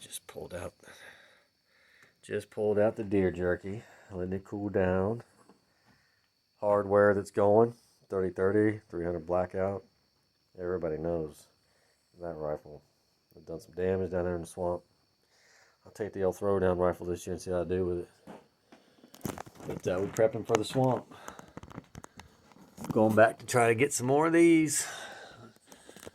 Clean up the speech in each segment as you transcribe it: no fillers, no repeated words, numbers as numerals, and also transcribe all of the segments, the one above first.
Just pulled out the deer jerky, letting it cool down. Hardware that's going, 30-30, 300 blackout. Everybody knows that rifle. I've done some damage down there in the swamp. I'll take the old throwdown rifle this year and see how I do with it. But we're prepping for the swamp. Going back to try to get some more of these.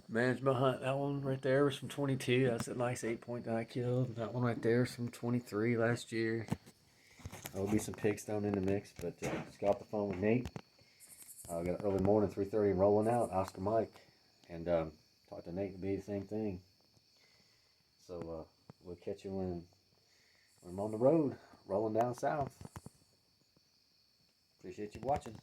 Management hunt, that one right there was from 22. That's a nice 8-point that I killed. That one right there is from 23 last year. There'll be some pigs thrown in the mix, but just got off the phone with Nate. I got early morning, 3:30, rolling out, Oscar Mike, and talked to Nate to be the same thing. So we'll catch you when I'm on the road, rolling down south. Appreciate you watching.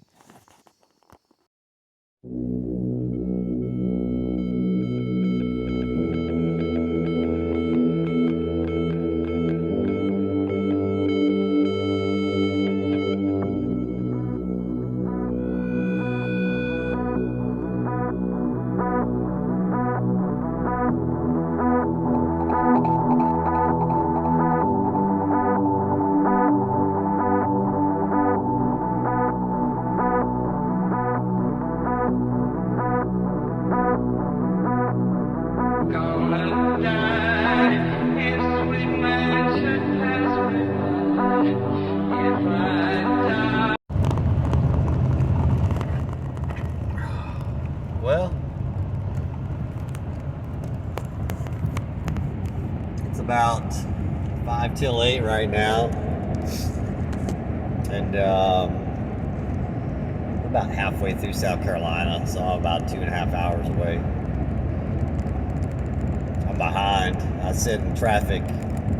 Well, it's about 5 till 8 right now, and we're about halfway through South Carolina, so I'm about 2.5 hours away. I'm behind. I sit in traffic,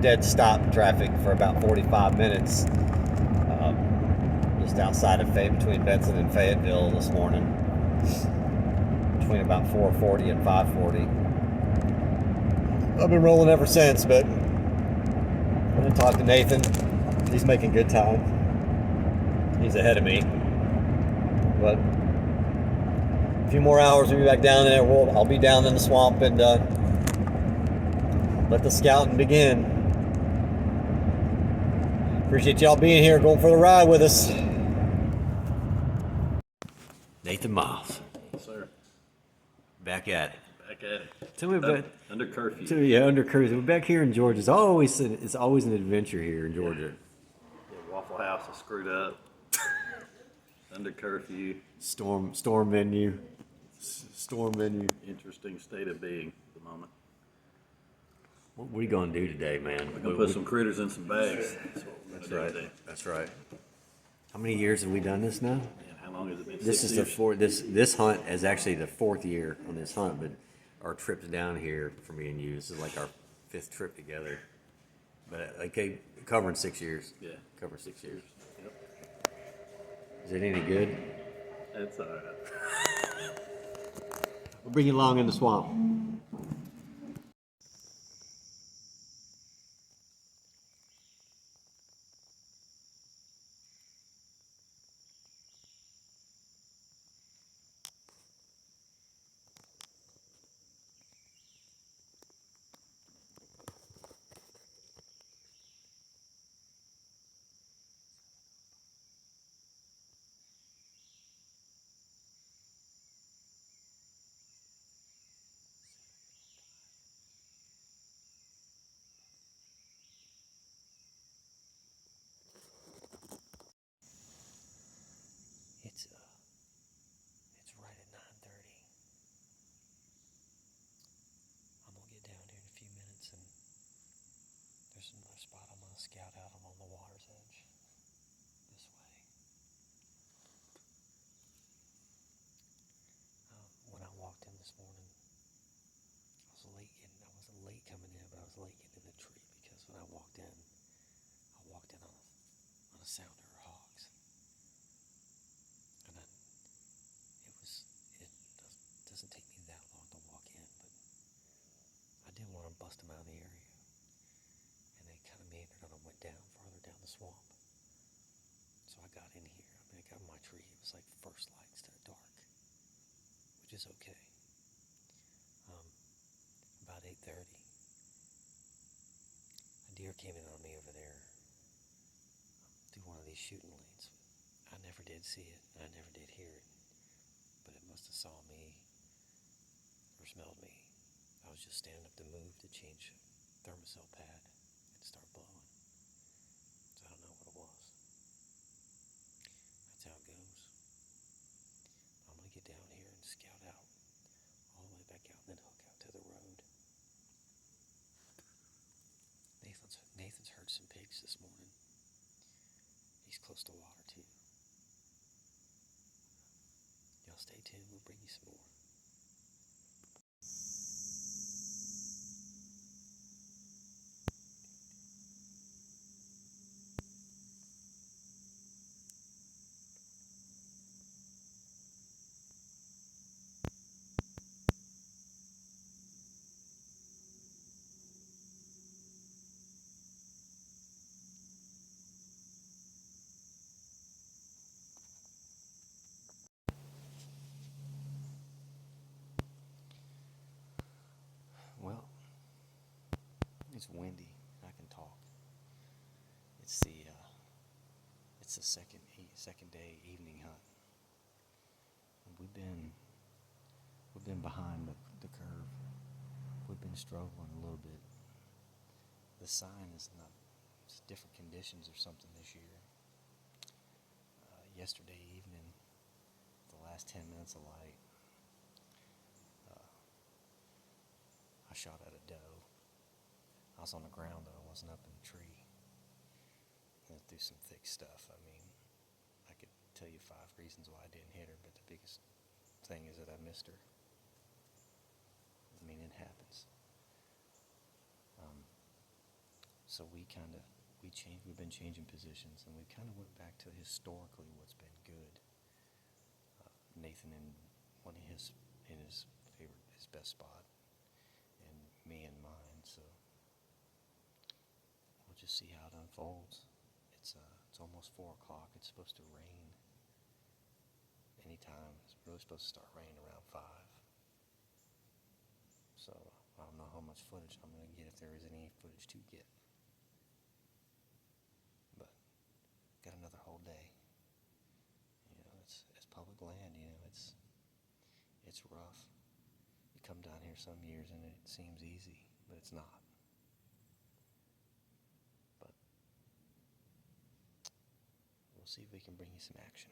dead stop traffic, for about 45 minutes, just outside of between Benson and Fayetteville this morning. Between about 4:40 and 5:40. I've been rolling ever since, but I'm going to talk to Nathan. He's making good time. He's ahead of me. But a few more hours, we'll be back down there. I'll be down in the swamp and let the scouting begin. Appreciate y'all being here, going for the ride with us. Nathan Miles. Yes, sir. Back at it. Back at it. Tell me about under curfew. Under curfew. We're back here in Georgia. It's always an adventure here in Georgia. Yeah, Waffle House is screwed up. Under curfew. Storm menu. Interesting state of being at the moment. What are you gonna do today, man? We're gonna put some critters in some bags. That's what we're gonna do today. That's right. How many years have we done this now? And how long has it been? This is the fourth. This hunt is actually the 4th year on this hunt, but our trips down here for me and you, this is like our 5th trip together. But okay, covering 6 years. Yeah, covering 6 years. Yep. Is it any good? That's all right. We'll bring you along in the swamp. It's right at 9:30. I'm gonna get down here in a few minutes, and there's another spot I'm gonna scout out along the water's edge this way. When I walked in this morning, I wasn't late coming in, but I was late getting in the tree because when I walked in on a sounder of hogs. And it doesn't take me that long to walk in, but I didn't want to bust them out of the area. And they kind of meandered on and went down farther down the swamp. So I got in here. I got in my tree. It was like first light instead of dark, which is okay. About 8:30. deer came in on me over there through one of these shooting lanes. I never did see it, and I never did hear it, but it must have saw me or smelled me. I was just standing up to move to change thermocell pad and start blowing. So I don't know what it was. That's how it goes. I'm going to get down here and scout out all the way back out and then hook out to the road. Nathan's heard some pigs this morning. He's close to water too. Y'all stay tuned, we'll bring you some more. Well, it's windy. I can talk. It's the second day evening hunt. We've been behind the curve. We've been struggling a little bit. The sign is not. It's different conditions or something this year. Yesterday evening, the last 10 minutes of light, I shot at a doe. I was on the ground though. I wasn't up in the tree. And through some thick stuff. I mean, I could tell you 5 reasons why I didn't hit her, but the biggest thing is that I missed her. I mean, it happens. So we've been changing positions, and we kind of went back to historically what's been good. Nathan in his best spot, and me in mine. So we'll just see how it unfolds. It's almost 4 o'clock. It's supposed to rain anytime. It's really supposed to start raining around 5. So I don't know how much footage I'm going to get, if there is any footage to get. But got another whole day. It's public land. It's rough. You come down here some years and it seems easy, but it's not. But we'll see if we can bring you some action.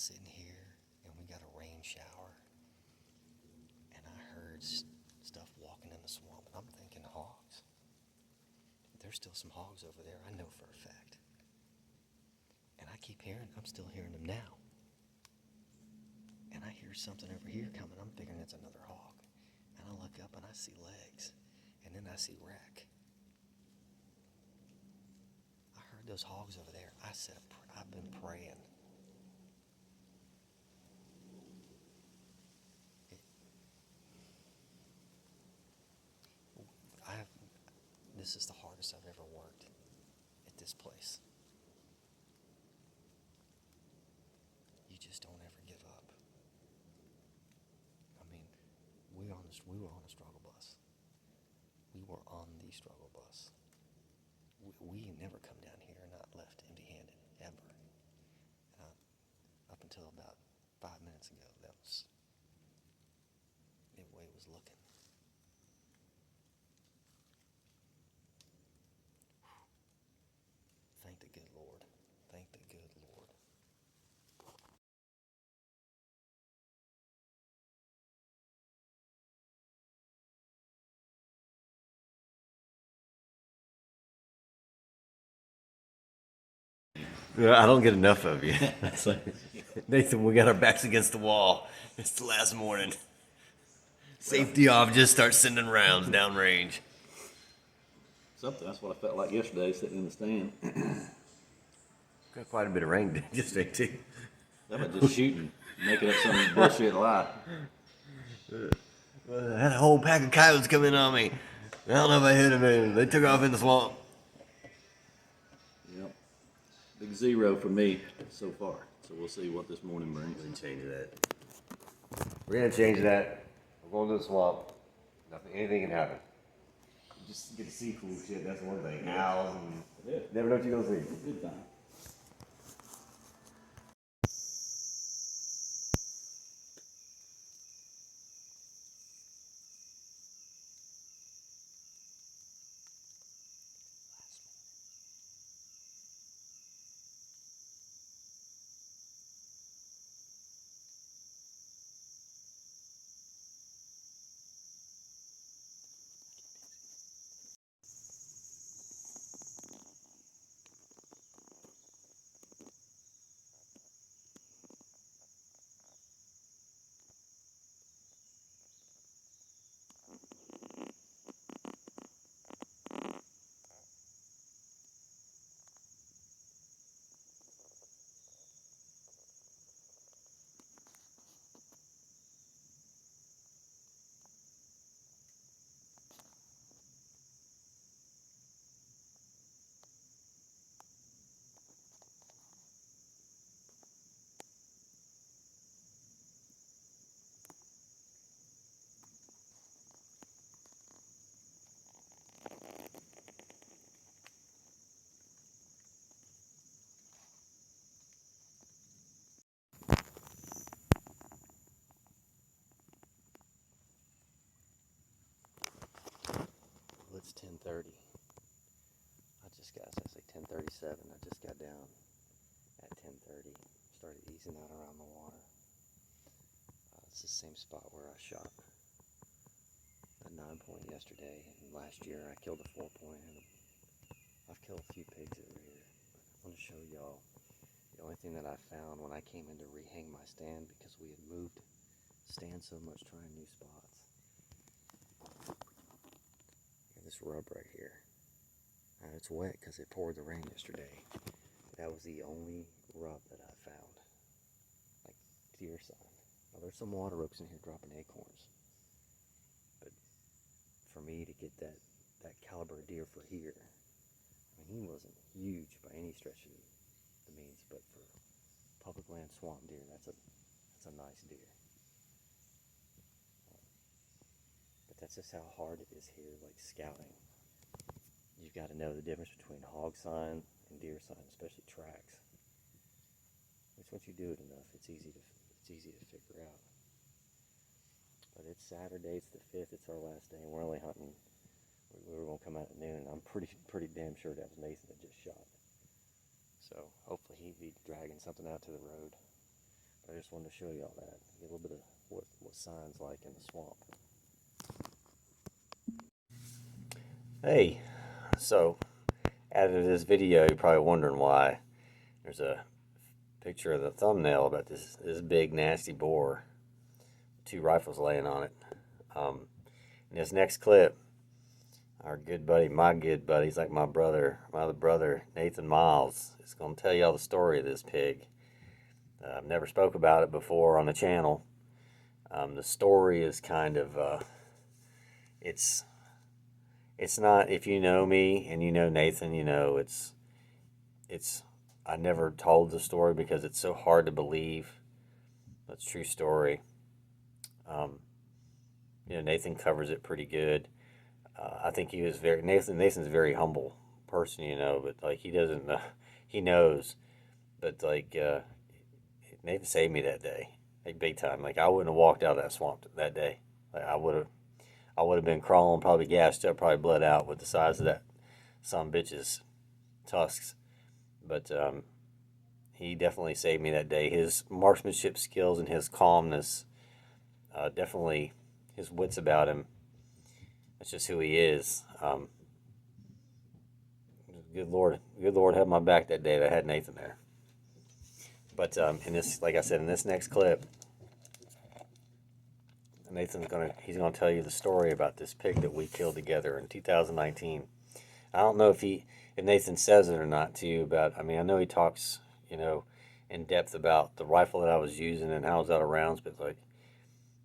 sitting here, and we got a rain shower, and I heard stuff walking in the swamp, and I'm thinking hogs. There's still some hogs over there, I know for a fact. And I keep hearing, I'm still hearing them now. And I hear something over here coming, I'm figuring it's another hog. And I look up and I see legs, and then I see wreck. I heard those hogs over there. I said, I've been praying. This is the hardest I've ever worked at this place. You just don't ever give up. I mean, we were on a struggle bus. We were on the struggle bus. We never come down here and not left empty-handed, ever. Up until about 5 minutes ago, that was the way it was looking. Thank the good Lord. Thank the good Lord. I don't get enough of you. It's like, Nathan, we got our backs against the wall. It's the last morning. Safety off, just start sending rounds downrange. Something, that's what I felt like yesterday sitting in the stand. Got quite a bit of rain yesterday, too. That was just shooting, making up some bullshit lie. I had a whole pack of coyotes come in on me. I don't know if I hit them. They took off in the swamp. Yep. Big 0 for me so far. So we'll see what this morning brings. We're gonna change that. We're gonna change that. We're going to the swamp. Anything can happen. You just get to see cool shit. That's one thing. Owls and never know what you're gonna see. Good time. Well, it's 10:30. I say 10:37. I just got down at 10:30. Started easing out around the water. It's the same spot where I shot a 9-point yesterday, and last year I killed a 4-point. And I've killed a few pigs over here. I want to show y'all the only thing that I found when I came in to rehang my stand, because we had moved stand so much trying new spots. This rub right here. It's wet because it poured the rain yesterday. That was the only rub that I found. Like deer sign. Now there's some water oaks in here dropping acorns. But for me to get that caliber of deer for here, I mean, he wasn't huge by any stretch of the means, but for public land swamp deer, that's a nice deer. But that's just how hard it is here, like scouting. You've got to know the difference between hog sign and deer sign, especially tracks. Which once you do it enough, it's easy to figure out. But it's Saturday, it's the 5th, it's our last day, and we're only hunting. We were going to come out at noon, and I'm pretty damn sure that was Nathan that just shot. So hopefully he'd be dragging something out to the road. I just wanted to show y'all that. Get a little bit of what signs like in the swamp. Hey, so added to this video, you're probably wondering why there's a picture of the thumbnail about this big nasty boar, 2 rifles laying on it. In this next clip, our good buddy, my good buddy, he's like my other brother, Nathan Miles, is going to tell you all the story of this pig. I've never spoke about it before on the channel. The story is kind of, it's not, if you know me and you know Nathan, you know I never told the story because it's so hard to believe. That's a true story. You know, Nathan covers it pretty good. I think he was Nathan's a very humble person, you know, but like he doesn't, he knows, but like Nathan saved me that day, like big time. Like I wouldn't have walked out of that swamp that day. Like I would have been crawling, probably gassed up, probably bled out with the size of that some bitch's tusks. But he definitely saved me that day. His marksmanship skills and his calmness, definitely his wits about him. That's just who he is. Good Lord had my back that day that I had Nathan there. But in this, like I said, in this next clip, Nathan's he's gonna tell you the story about this pig that we killed together in 2019. I don't know if Nathan says it or not to you about. I mean, I know he talks, you know, in depth about the rifle that I was using and how I was out of rounds, but like,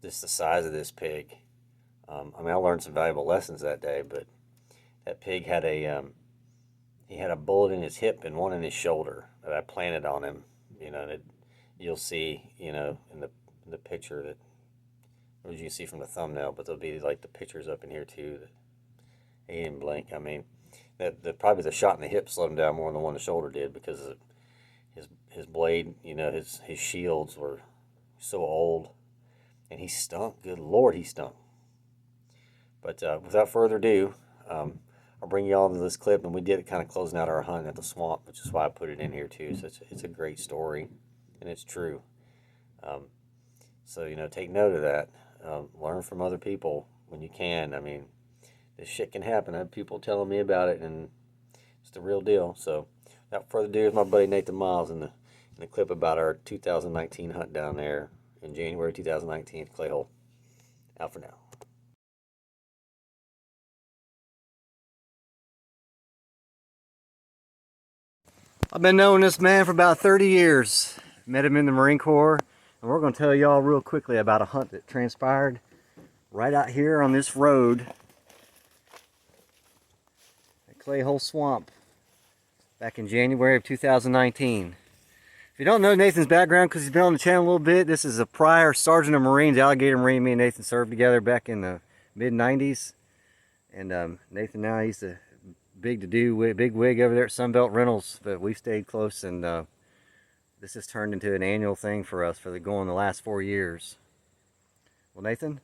just the size of this pig. I mean, I learned some valuable lessons that day, but that pig had he had a bullet in his hip and one in his shoulder that I planted on him. You know, that you'll see, you know, in the picture that, or you can see from the thumbnail, but there'll be like the pictures up in here too. That he didn't blink. I mean, that probably the shot in the hip slowed him down more than the one in the shoulder did because his blade, you know, his shields were so old, and he stunk. Good Lord, he stunk. But without further ado, I'll bring you all to this clip, and we did it kind of closing out our hunt at the swamp, which is why I put it in here too. So it's a great story, and it's true. So, you know, take note of that. Learn from other people when you can. I mean, this shit can happen. I have people telling me about it, and it's the real deal. So without further ado, here's my buddy Nathan Miles in the clip about our 2019 hunt down there in January 2019 at Clay Hole. Out for now. I've been knowing this man for about 30 years. Met him in the Marine Corps, and we're going to tell y'all real quickly about a hunt that transpired right out here on this road at Clay Hole Swamp back in January of 2019. If you don't know Nathan's background, because he's been on the channel a little bit, this is a prior Sergeant of Marines, Alligator Marine. Me and Nathan served together back in the mid-90s. And Nathan now, he's a big wig over there at Sunbelt Rentals, but we've stayed close, and this has turned into an annual thing for us for the last 4 years. Well, Nathan,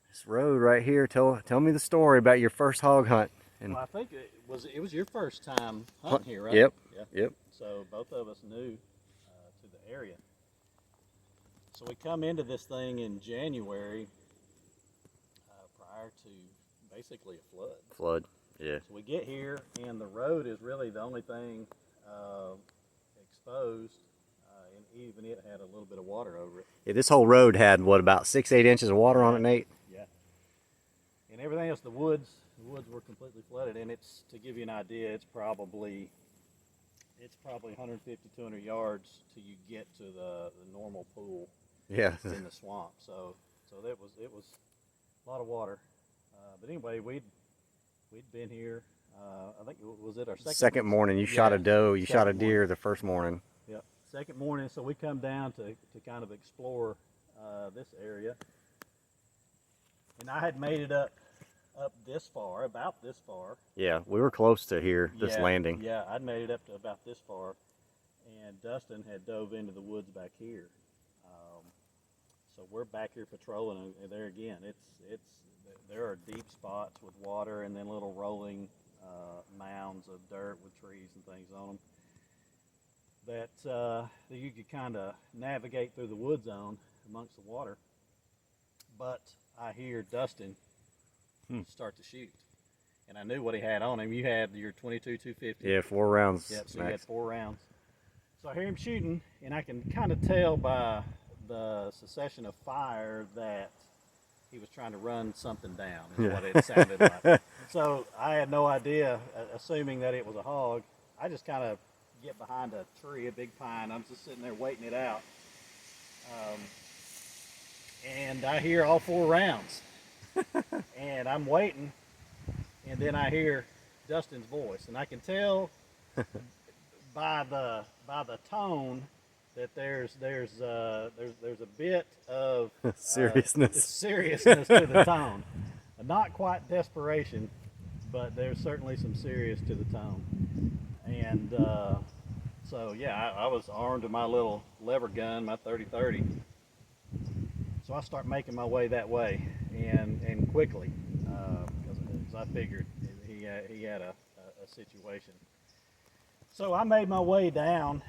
this road right here, tell me the story about your first hog hunt. Well, I think it was your first time hunting here, right? Yep. Yeah. Yep. So both of us new to the area. So we come into this thing in January, prior to basically a flood. Flood. Yeah. So we get here, and the road is really the only thing exposed, and even it had a little bit of water over it. Yeah, this whole road had, what, about 6-8 inches of water on it, Nate? Yeah. And everything else, the woods were completely flooded, and it's, to give you an idea, it's probably 150, 200 yards till you get to the normal pool. Yeah. In the swamp. So it was a lot of water. But anyway, we'd been here. I think was it our second morning. You shot a doe. You shot a deer the first morning. Yeah, second morning. So we come down to kind of explore this area, and I had made it up this far, about this far. Yeah, we were close to here, this landing. Yeah, I'd made it up to about this far, and Dustin had dove into the woods back here. So we're back here patrolling, and there again, there are deep spots with water, and then little rolling mounds of dirt with trees and things on them. that you could kind of navigate through the wood zone amongst the water. But I hear Dustin start to shoot, and I knew what he had on him. You had your 22 250. Yeah, 4 rounds. Yep, so max. he had 4 rounds. So I hear him shooting, and I can kind of tell by the cessation of fire that he was trying to run something down, is what it sounded like. So I had no idea, assuming that it was a hog. I just kind of get behind a tree, a big pine. I'm just sitting there waiting it out. And I hear all 4 rounds. And I'm waiting, and then I hear Dustin's voice, and I can tell by the tone that there's a bit of seriousness to the tone. Not quite desperation, but there's certainly some serious to the tone. And so yeah, I was armed with my little lever gun, my 30-30. So I start making my way that way, and quickly, because I figured he had a situation. So I made my way down,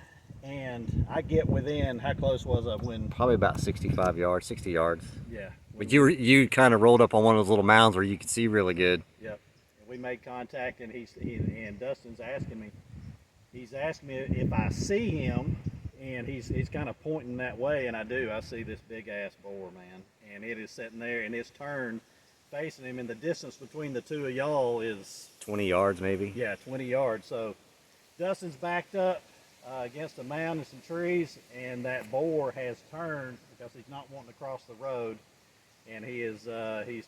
and I get within, how close was I when? Probably about 65 yards, 60 yards. Yeah. But you kind of rolled up on one of those little mounds where you could see really good. Yep. And we made contact, and and Dustin's asking me. He's asking me if I see him, and he's kind of pointing that way, and I do. I see this big ass boar, man, and it is sitting there, and it's turned facing him, and the distance between the two of y'all is 20 yards maybe. Yeah, 20 yards. So Dustin's backed up against a mound and some trees, and that boar has turned because he's not wanting to cross the road, and he's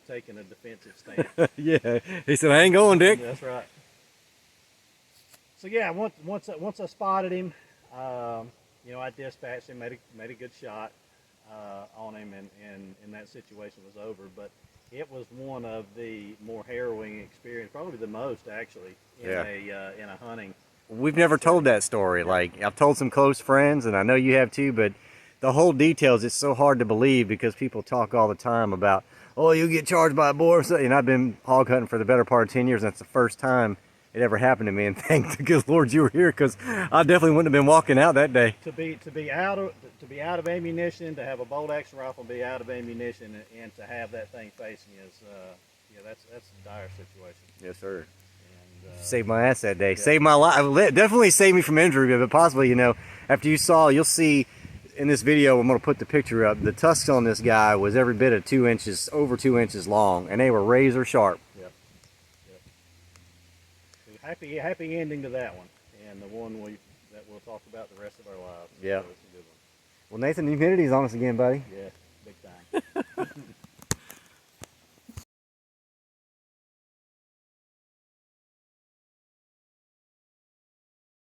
taking a defensive stand. Yeah, he said, "I ain't going, Dick." That's right. So yeah, once I spotted him, I dispatched him, made a good shot on him, and that situation was over. But it was one of the more harrowing experience, probably the most actually, in a hunting. We've never told that story. Like, I've told some close friends, and I know you have too, but the whole details, it's so hard to believe because people talk all the time about, oh, you'll get charged by a boar. And I've been hog hunting for the better part of 10 years, and that's the first time it ever happened to me. And thank the good Lord you were here, because I definitely wouldn't have been walking out that day. To be out of ammunition, to have a bolt action rifle be out of ammunition, and to have that thing facing you is, that's a dire situation. Yes, sir. And, saved my ass that day. Saved my life. Definitely saved me from injury, but possibly, after you'll see in this video, I'm going to put the picture up. The tusks on this guy was every bit of 2 inches, over 2 inches long, and they were razor sharp. Yep. Happy ending to that one, and the one that we'll talk about the rest of our lives. Yeah. So it's a good one. Well, Nathan, the humidity's on us again, buddy. Yeah.